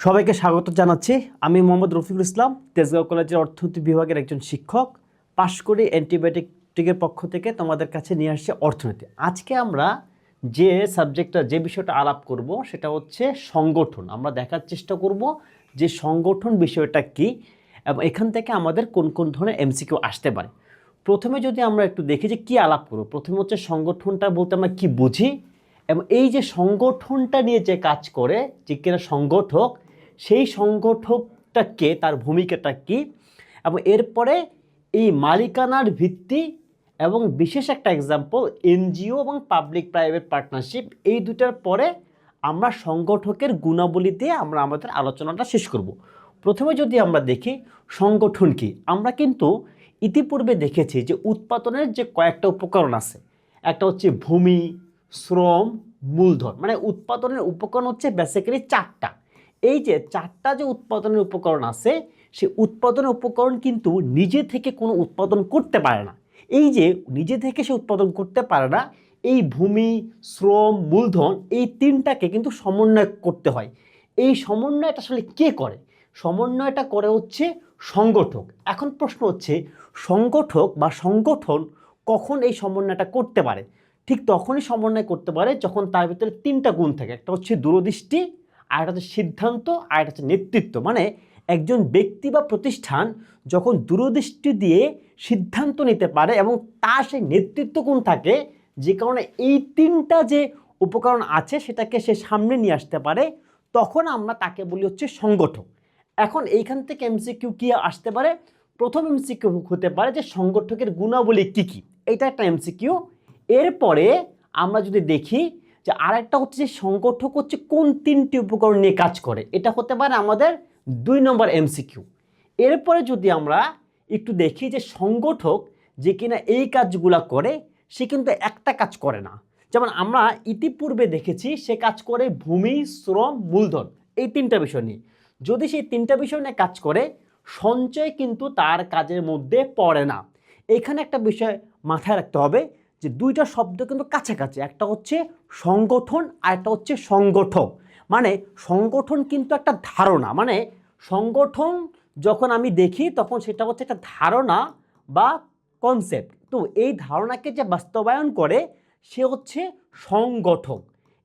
সবাইকে স্বাগত জানাচ্ছি। আমি মোহাম্মদ রফিকুল ইসলাম, তেজগাঁও কলেজের অর্থনীতি বিভাগের একজন শিক্ষক। পাশ করে অ্যান্টিবায়োটিকের পক্ষ থেকে তোমাদের কাছে নিয়ে আসছে অর্থনীতি। আজকে আমরা যে বিষয়টা আলাপ করব সেটা হচ্ছে সংগঠন। আমরা দেখার চেষ্টা করব যে সংগঠন বিষয়টা কি এবং এখান থেকে আমাদের কোন কোন ধরনের এমসিকিউ আসতে পারে। প্রথমে যদি আমরা একটু দেখি যে কি আলাপ করব, প্রথমে হচ্ছে সংগঠনটা বলতে আমরা কি বুঝি এবং এই যে সংগঠনটা নিয়ে যে কাজ করে যে কিনা সংগঠক, সেই সংগঠকটা কে, তার ভূমিকাটা কি, এবং এরপরে এই মালিকানার ভিত্তি এবং বিশেষ একটা এক্সাম্পল এনজিও এবং পাবলিক প্রাইভেট পার্টনারশিপ, এই দুটার পরে আমরা সংগঠকের গুণাবলী দিয়ে আমরা আমাদের আলোচনাটা শেষ করব। প্রথমে যদি আমরা দেখি সংগঠন কি, আমরা কিন্তু ইতিপূর্বে দেখেছি যে উৎপাদনের যে কয়েকটা উপকরণ আছে, একটা হচ্ছে ভূমি, শ্রম, মূলধন, মানে উৎপাদনের উপকরণ হচ্ছে বেসিক্যালি চারটা। এই যে চারটা যে উৎপাদনের উপকরণ আছে, সেই উৎপাদনের উপকরণ কিন্তু নিজে থেকে কোনো উৎপাদন করতে পারে না। এই যে নিজে থেকে সে উৎপাদন করতে পারে না, এই ভূমি, শ্রম, মূলধন, এই তিনটাকে কিন্তু সমন্বয় করতে হয়। এই সমন্বয়টা আসলে কে করে? সমন্বয়টা করে হচ্ছে সংগঠক। এখন প্রশ্ন হচ্ছে সংগঠক বা সংগঠন কখন এই সমন্বয়টা করতে পারে? ঠিক তখনই সমন্বয় করতে পারে যখন তার ভিতরে তিনটা গুণ থাকে। একটা হচ্ছে দূরদৃষ্টি, আর একটা হচ্ছে সিদ্ধান্ত, আর একটা হচ্ছে নেতৃত্ব। মানে একজন ব্যক্তি বা প্রতিষ্ঠান যখন দূরদৃষ্টি দিয়ে সিদ্ধান্ত নিতে পারে এবং তার সেই নেতৃত্ব গুণ থাকে, যে কারণে এই তিনটা যে উপকরণ আছে সেটাকে সে সামনে নিয়ে আসতে পারে, তখন আমরা তাকে বলি হচ্ছে সংগঠক। এখন এইখান থেকে এমসিকিউ কি আসতে পারে? প্রথম এমসিকিউ হতে পারে যে সংগঠকের গুণাবলী কী কী, এটা একটা এমসিকিউ। এরপরে আমরা যদি দেখি যে আরেকটা হচ্ছে যে সংগঠক হচ্ছে কোন তিনটি উপকরণ নিয়ে কাজ করে, এটা হতে পারে আমাদের 2 নম্বর এমসিকিউ। এরপরে যদি আমরা একটু দেখি যে সংগঠক যে কিনা এই কাজগুলা করে, সে কিন্তু একটা কাজ করে না। যেমন আমরা ইতিপূর্বে দেখেছি সে কাজ করে ভূমি, শ্রম, মূলধন, এই তিনটা বিষয় নিয়ে। যদি সেই তিনটা বিষয় নিয়ে কাজ করে, সঞ্চয় কিন্তু তার কাজের মধ্যে পড়ে না। এখানে একটা বিষয় মাথায় রাখতে হবে যে দুইটা শব্দ কিন্তু কাছাকাছি, একটা হচ্ছে সংগঠন আর একটা হচ্ছে সংগঠক। মানে সংগঠন কিন্তু একটা ধারণা, মানে সংগঠন যখন আমি দেখি তখন সেটা হচ্ছে একটা ধারণা বা কনসেপ্ট। তো এই ধারণাকে যে বাস্তবায়ন করে সে হচ্ছে সংগঠক।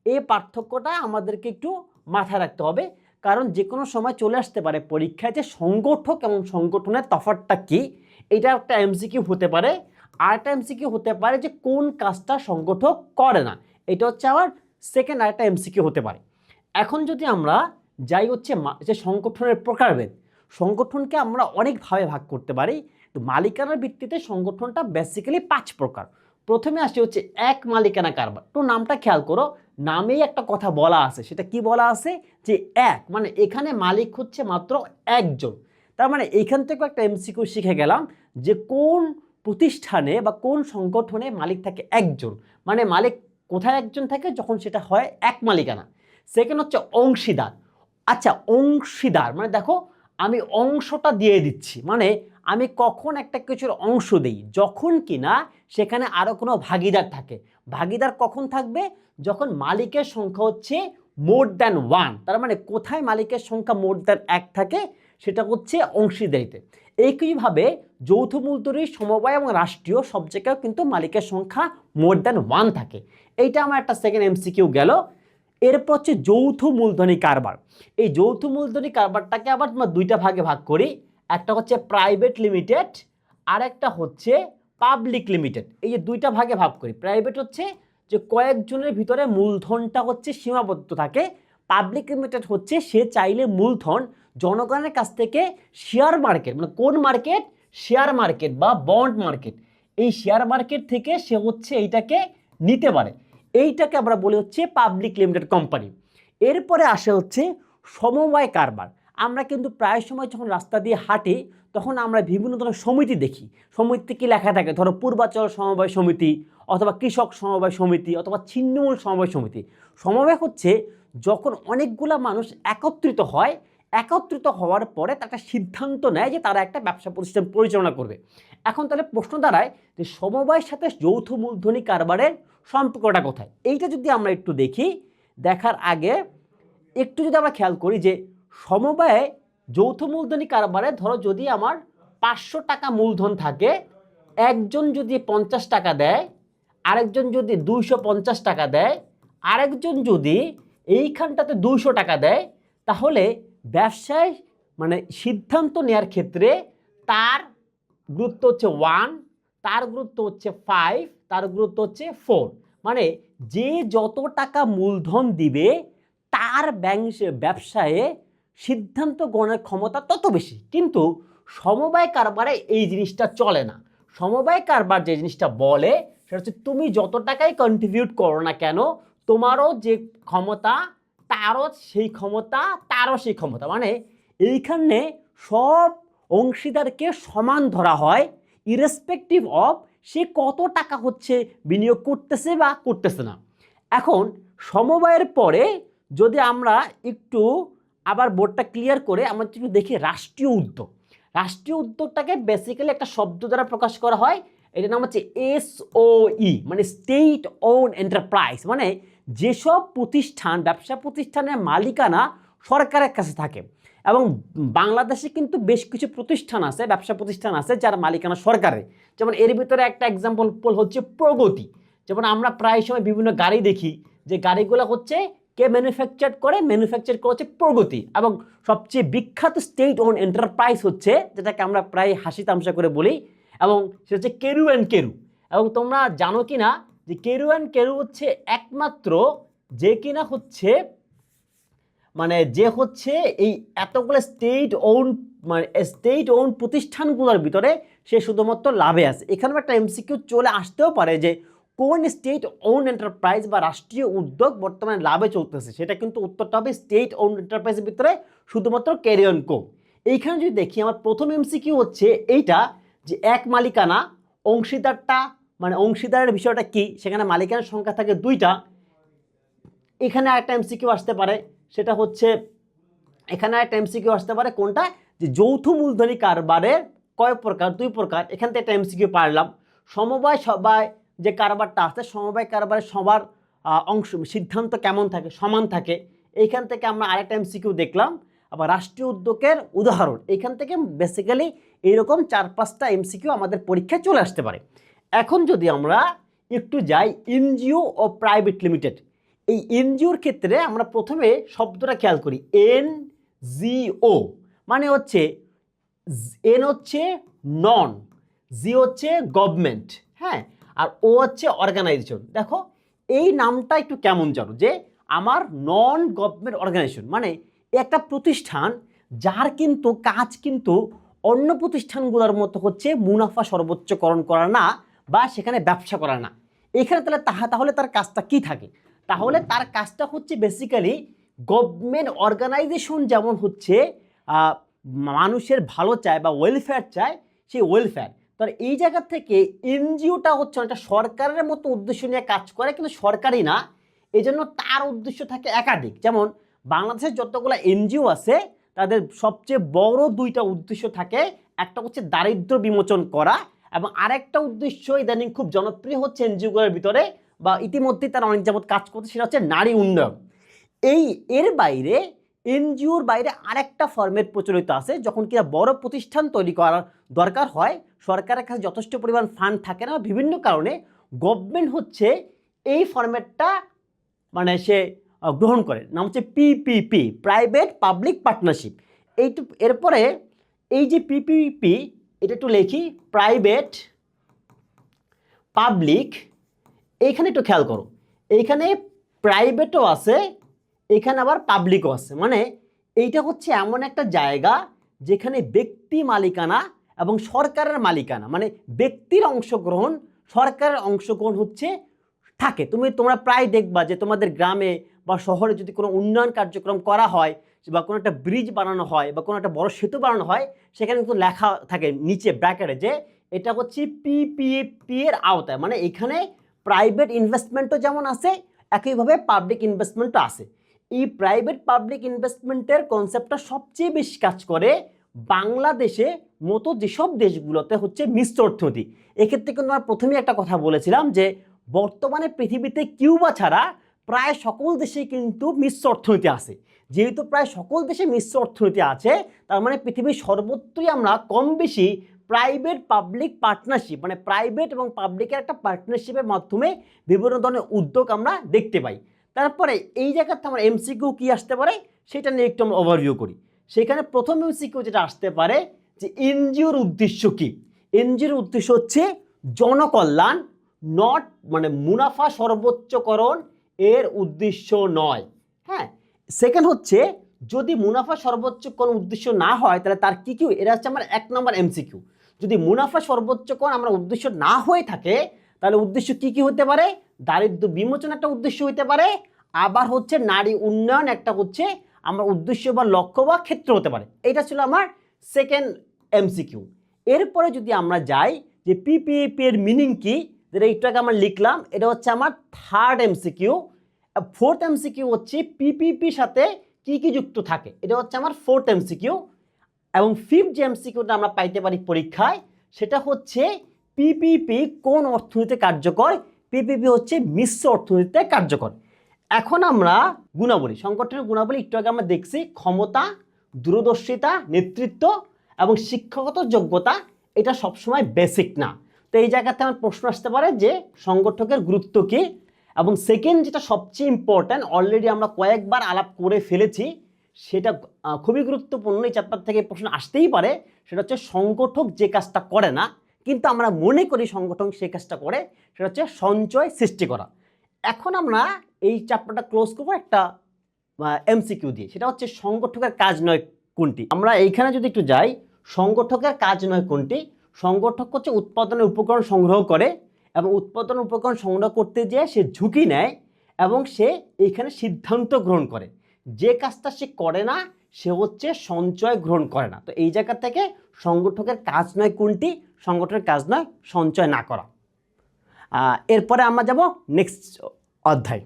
এই পার্থক্যটা আমাদেরকে একটু মাথায় রাখতে হবে, কারণ যে কোনো সময় চলে আসতে পারে পরীক্ষায় যে সংগঠক এবং সংগঠনের তফাৎটা কি। এটা একটা এমসিকিউ হতে পারে। আরেকটা এমসিকিউ হতে পারে যে কোন কাজটা সংগঠক করে না, এটা হচ্ছে আবার সেকেন্ড আরেকটা এমসিকিউ হতে পারে। এখন যদি আমরা যাই হচ্ছে যে সংগঠনের প্রকারভেদ, সংগঠনকে আমরা অনেকভাবে ভাগ করতে পারি। তো মালিকানার ভিত্তিতে সংগঠনটা বেসিক্যালি 5 প্রকার। প্রথমে আসে হচ্ছে এক মালিকানা কারবার। তো নামটা খেয়াল করো, নামেই একটা কথা বলা আছে। সেটা কি বলা আছে? যে এক, মানে এখানে মালিক হচ্ছে মাত্র একজন। তার মানে এইখান থেকে একটা এমসিকিউ শিখে গেলাম যে কোন প্রতিষ্ঠানে বা কোন সংগঠনে মালিক থাকে একজন। মানে মালিক কোথায় একজন থাকে? যখন সেটা হয় এক মালিকানা। সেকেন্ড হচ্ছে অংশীদার। আচ্ছা, অংশীদার মানে দেখো আমি অংশটা দিয়ে দিচ্ছি, মানে আমি কখন একটা কিছুর অংশ দিই? যখন কিনা সেখানে আরও কোনো ভাগিদার থাকে। ভাগিদার কখন থাকবে? যখন মালিকের সংখ্যা হচ্ছে মোর দ্যান 1। তার মানে কোথায় মালিকের সংখ্যা মোর দ্যান 1 থাকে? সেটা হচ্ছে অংশীদারিতে। একইভাবে যৌথ মূলধনী, সমবায় এবং রাষ্ট্রীয় সব জায়গায় কিন্তু মালিকের সংখ্যা মোর দ্যান 1 থাকে। এইটা আমার একটা সেকেন্ড এমসিকিউ গেল। এরপর হচ্ছে যৌথ মূলধনী কারবার। এই যৌথ মূলধনী কারবারটাকে আবার আমরা দুইটা ভাগে ভাগ করি। একটা হচ্ছে প্রাইভেট লিমিটেড, আর একটা হচ্ছে পাবলিক লিমিটেড। এই যে দুইটা ভাগে ভাগ করি। প্রাইভেট হচ্ছে যে কয়েকজনের ভিতরে মূলধনটা হচ্ছে সীমাবদ্ধ থাকে। পাবলিক লিমিটেড হচ্ছে সে চাইলে মূলধন জনগণের কাছ থেকে শেয়ার মার্কেট, মানে কোন মার্কেট? শেয়ার মার্কেট বা বন্ড মার্কেট, এই শেয়ার মার্কেট থেকে সে হচ্ছে এইটাকে নিতে পারে। এইটাকে আমরা বলি হচ্ছে পাবলিক লিমিটেড কোম্পানি। এরপরে আসে হচ্ছে সমবায় কারবার। আমরা কিন্তু প্রায় সময় যখন রাস্তা দিয়ে হাঁটি তখন আমরা বিভিন্ন ধরনের সমিতি দেখি। সমিতিতে কি লেখা থাকে? ধরো পূর্বাচল সমবায় সমিতি, অথবা কৃষক সমবায় সমিতি, অথবা ছিন্নমূল সমবায় সমিতি। সমবায় হচ্ছে যখন অনেকগুলা মানুষ একত্রিত হয়, একত্রিত হওয়ার পরে তারা সিদ্ধান্ত নেয় যে তারা একটা ব্যবসা প্রতিষ্ঠান পরিচালনা করবে। এখন তাহলে প্রশ্ন দাঁড়ায় যে সমবায়ের সাথে যৌথ মূলধনী কারবারের সম্পর্কটা কোথায়? এইটা যদি আমরা একটু দেখি, দেখার আগে একটু যদি আমরা খেয়াল করি যে সমবায়ে যৌথ মূলধনী কারবারে ধরো যদি আমার 500 টাকা মূলধন থাকে, একজন যদি 50 টাকা দেয়, আরেকজন যদি 250 টাকা দেয়, আরেকজন যদি এইখানটাতে 200 টাকা দেয়, তাহলে ব্যবসায় মানে সিদ্ধান্ত নেওয়ার ক্ষেত্রে তার গুরুত্ব হচ্ছে 1, তার গুরুত্ব হচ্ছে 5, তার গুরুত্ব হচ্ছে 4। মানে যে যত টাকা মূলধন দিবে তার ব্যবসায়ে সিদ্ধান্ত গ্রহণের ক্ষমতা তত বেশি। কিন্তু সমবায় কারবারে এই জিনিসটা চলে না। সমবায় কারবার যে জিনিসটা বলে সেটা হচ্ছে তুমি যত টাকাই কন্ট্রিবিউট করো না কেন, তোমারও যে ক্ষমতা তারও সেই ক্ষমতা, তারও সেই ক্ষমতা। মানে এইখানে সব অংশীদারকে সমান ধরা হয়, ইরেসপেক্টিভ অফ সে কত টাকা হচ্ছে বিনিয়োগ করতেছে বা করতেছে না। এখন সমবায়ের পরে যদি আমরা একটু আবার বোর্ডটা ক্লিয়ার করে আমরা একটু দেখি রাষ্ট্রীয় উদ্যোগ। রাষ্ট্রীয় উদ্যোগটাকে বেসিক্যালি একটা শব্দ দ্বারা প্রকাশ করা হয়, এটার নাম হচ্ছে SOE, মানে স্টেট ওন এন্টারপ্রাইজ। মানে যেসব প্রতিষ্ঠান, ব্যবসা প্রতিষ্ঠানের মালিকানা সরকারের কাছে থাকে, এবং বাংলাদেশে কিন্তু বেশ কিছু প্রতিষ্ঠান আছে, ব্যবসা প্রতিষ্ঠান আছে যার মালিকানা সরকারের। যেমন এর ভিতরে একটা এক্সাম্পল হচ্ছে প্রগতি। যেমন আমরা প্রায় সময় বিভিন্ন গাড়ি দেখি, যে গাড়িগুলো হচ্ছে কে ম্যানুফ্যাকচার করে হচ্ছে প্রগতি। এবং সবচেয়ে বিখ্যাত স্টেট ওন এন্টারপ্রাইজ হচ্ছে, যেটাকে আমরা প্রায় হাসি তামসা করে বলি, এবং সেটা হচ্ছে কেরু অ্যান্ড কেরু। এবং তোমরা জানো কি না যে কেরু অ্যান্ড কেরু হচ্ছে একমাত্র যে কিনা হচ্ছে মানে যে হচ্ছে এই এতগুলো স্টেট ওন প্রতিষ্ঠানগুলোর ভিতরে সে শুধুমাত্র লাভে আছে। এখানেও একটা এমসিকিউ চলে আসতেও পারে যে কোন স্টেট ওন এন্টারপ্রাইজ বা রাষ্ট্রীয় উদ্যোগ বর্তমানে লাভে চলতেছে, সেটা কিন্তু উত্তরটা হবে স্টেট ওন এন্টারপ্রাইজের ভিতরে শুধুমাত্র ক্যারিয়ন কো। এইখানে যদি দেখি আমার প্রথম এমসিকিউ হচ্ছে এইটা, যে এক মালিকানা, অংশীদারটা মানে অংশীদারের বিষয়টা কি, সেখানে মালিকানার সংখ্যা থাকে 2টা। এখানে একটা এমসিকিউ আসতে পারে, সেটা হচ্ছে এখানে একটা এমসিকিউ আসতে পারে কোনটা, যে যৌথ মূলধনী কারবারের কয় প্রকার, 2 প্রকার। এখান থেকে একটা এমসিকিউ পারলাম। সমবায় সবাই যে কারবারটা আছে, সমবায় কারবারে সবার অংশ সিদ্ধান্ত কেমন থাকে, সমান থাকে। এইখান থেকে আমরা আরেকটা এমসিকিউ দেখলাম। আবার রাষ্ট্রীয় উদ্যোগের উদাহরণ, এইখান থেকে বেসিক্যালি এইরকম 4-5টা এমসিকিউ আমাদের পরীক্ষায় চলে আসতে পারে। এখন যদি আমরা একটু যাই এনজিও ও প্রাইভেট লিমিটেড, এই এনজিওর ক্ষেত্রে আমরা প্রথমে শব্দটা খেয়াল করি, NGO মানে হচ্ছে এন হচ্ছে নন, জি হচ্ছে গভর্নমেন্ট, হ্যাঁ, আর ও হচ্ছে অর্গানাইজেশন। দেখো এই নামটা একটু কেমন জানো, যে আমার নন গভর্নমেন্ট অর্গানাইজেশন মানে একটা প্রতিষ্ঠান যার কিন্তু কাজ কিন্তু অন্য প্রতিষ্ঠানগুলোর মতো হচ্ছে মুনাফা সর্বোচ্চকরণ করা না, বা সেখানে ব্যবসা করা না। এখানে তাহলে তার কাজটা কি থাকে, তাহলে তার কাজটা হচ্ছে বেসিক্যালি গভর্নমেন্ট অর্গানাইজেশন যেমন হচ্ছে মানুষের ভালো চায় বা ওয়েলফেয়ার চায়, সেই ওয়েলফেয়ার। তো এই জায়গা থেকে এনজিওটা হচ্ছে একটা সরকারের মতো উদ্দেশ্য নিয়ে কাজ করে, কিন্তু সরকারি না, এই জন্য তার উদ্দেশ্য থাকে একাধিক। যেমন বাংলাদেশের যতগুলো এনজিও আছে তাদের সবচেয়ে বড় 2টা উদ্দেশ্য থাকে, একটা হচ্ছে দারিদ্র বিমোচন করা, এবং আরেকটা উদ্দেশ্য ইদানিং খুব জনপ্রিয় হচ্ছে এনজিওগুলোর ভিতরে, বা ইতিমধ্যেই তারা অনেক যাবত কাজ করছে, সেটা হচ্ছে নারী উন্নয়ন। এর বাইরে এনজিওর বাইরে আরেকটা ফরম্যাট প্রচলিত আছে, যখন কিনা বড় প্রতিষ্ঠান তৈরি করার দরকার হয়, সরকারের কাছে যথেষ্ট পরিমাণ ফান্ড থাকে না, বিভিন্ন কারণে গভর্নমেন্ট হচ্ছে এই ফরম্যাটটা মানে সে গ্রহণ করে, নাম হচ্ছে PPP, প্রাইভেট পাবলিক পার্টনারশিপ। এরপরে এই যে PPP, এটা একটু লিখি, প্রাইভেট পাবলিক। এইখানে একটু খেয়াল করো, এইখানে প্রাইভেটও আছে, এখানে আবার পাবলিকও আছে। মানে এইটা হচ্ছে এমন একটা জায়গা যেখানে ব্যক্তি মালিকানা এবং সরকারের মালিকানা, মানে ব্যক্তির অংশগ্রহণ, সরকারের অংশগ্রহণ হচ্ছে থাকে। তোমরা প্রায় দেখবা যে তোমাদের গ্রামে বা শহরে যদি কোনো উন্নয়ন কার্যক্রম করা হয়, বা কোনো একটা ব্রিজ বানানো হয়, বা কোনো একটা বড় সেতু বানানো হয়, সেখানে কিন্তু লেখা থাকে নিচে ব্র্যাকেটে যে এটা হচ্ছে PPP এর আওতায়। মানে এখানে প্রাইভেট ইনভেস্টমেন্টও যেমন আছে, একইভাবে পাবলিক ইনভেস্টমেন্টও আছে। এই প্রাইভেট পাবলিক ইনভেস্টমেন্টের কনসেপ্টটা সবচেয়ে বেশি কাজ করে বাংলাদেশে মতো যেসব দেশগুলোতে হচ্ছে মিশ্র অর্থনীতি। এক্ষেত্রে কিন্তু আমরা প্রথমেই একটা কথা বলেছিলাম যে বর্তমানে পৃথিবীতে কিউবা ছাড়া প্রায় সকল দেশেই কিন্তু মিশ্র অর্থনীতি আছে, যেহেতু প্রায় সকল দেশে মিশ্র অর্থনীতি আছে, তার মানে পৃথিবীর সর্বত্রই আমরা কম বেশি প্রাইভেট পাবলিক পার্টনারশিপ, মানে প্রাইভেট এবং পাবলিকের একটা পার্টনারশিপের মাধ্যমে বিভিন্ন ধরনের উদ্যোগ আমরা দেখতে পাই। তারপরে এই জায়গাতে আমার এমসিকিউ কি আসতে পারে সেটা নিয়ে একটু আমরা ওভারভিউ করি। সেখানে প্রথম এমসিকিউ যেটা আসতে পারে যে এনজিওর উদ্দেশ্য কি। এনজিওর উদ্দেশ্য হচ্ছে জনকল্যাণ, নট মানে মুনাফা সর্বোচ্চকরণ এর উদ্দেশ্য নয়। হ্যাঁ, সেকেন্ড হচ্ছে যদি মুনাফা সর্বোচ্চকরণ উদ্দেশ্য না হয় তাহলে তার কি কি, এটা হচ্ছে আমার 1 নম্বর এমসিকিউ। যদি মুনাফা সর্বোচ্চকরণ আমরা উদ্দেশ্য না হয়ে থাকে তাহলে উদ্দেশ্য কি কি হতে পারে, দারিদ্র্য বিমোচন একটা উদ্দেশ্য হতে পারে, আবার হচ্ছে নারী উন্নয়ন একটা হচ্ছে আমরা উদ্দেশ্য বা লক্ষ্য বা ক্ষেত্র হতে পারে। এটা ছিল আমার সেকেন্ড এমসিকিউ। এরপরে যদি আমরা যাই যে পিপিপি এর মিনিং কি, যেটা একটু আগে আমরা লিখলাম, এটা হচ্ছে আমার থার্ড এমসিকিউ। ফোর্থ এমসিকিউ হচ্ছে পিপিপির সাথে কি কি যুক্ত থাকে, এটা হচ্ছে আমার ফোর্থ এমসিকিউ। এবং ফিফথ যে এমসিকিউটা আমরা পাইতে পারি পরীক্ষায় সেটা হচ্ছে পিপিপি কোন অর্থনীতিতে কার্যকর, পিপিপি হচ্ছে মিশ্র অর্থনীতিতে কার্যকর। এখন আমরা গুণাবলী, সংগঠনের গুণাবলী একটু আগে আমরা দেখছি, ক্ষমতা, দূরদর্শিতা, নেতৃত্ব এবং শিক্ষাগত যোগ্যতা এটা সবসময় বেসিক না। তো এই জায়গাতে আমার প্রশ্ন আসতে পারে যে সংগঠকের গুরুত্ব কী। এবং সেকেন্ড যেটা সবচেয়ে ইম্পর্ট্যান্ট, অলরেডি আমরা কয়েকবার আলাপ করে ফেলেছি, সেটা খুবই গুরুত্বপূর্ণ, এই চ্যাপ্টার থেকে প্রশ্ন আসতেই পারে, সেটা হচ্ছে সংগঠক যে কাজটা করে না কিন্তু আমরা মনে করি সংগঠন সেই কাজটা করে, সেটা হচ্ছে সঞ্চয় সৃষ্টি করা। এখন আমরা এই চ্যাপ্টারটা ক্লোজ করবো একটা এমসিকিউ দিয়ে, সেটা হচ্ছে সংগঠকের কাজ নয় কোনটি। আমরা এইখানে যদি একটু যাই, সংগঠকের কাজ নয় কোনটি, সংগঠক হচ্ছে উৎপাদনের উপকরণ সংগ্রহ করে এবং উৎপাদন উপকরণ সংগ্রহ করতে যেয়ে সে ঝুঁকি নেয় এবং সে এইখানে সিদ্ধান্ত গ্রহণ করে। যে কাজটা সে করে না সে হচ্ছে সঞ্চয় গ্রহণ করে না। তো এই জায়গা থেকে সংগঠকের কাজ নয় কোনটি, সংগঠনের কাজ নয় সঞ্চয় না করা। এরপরে আমরা যাব নেক্সট অধ্যায়।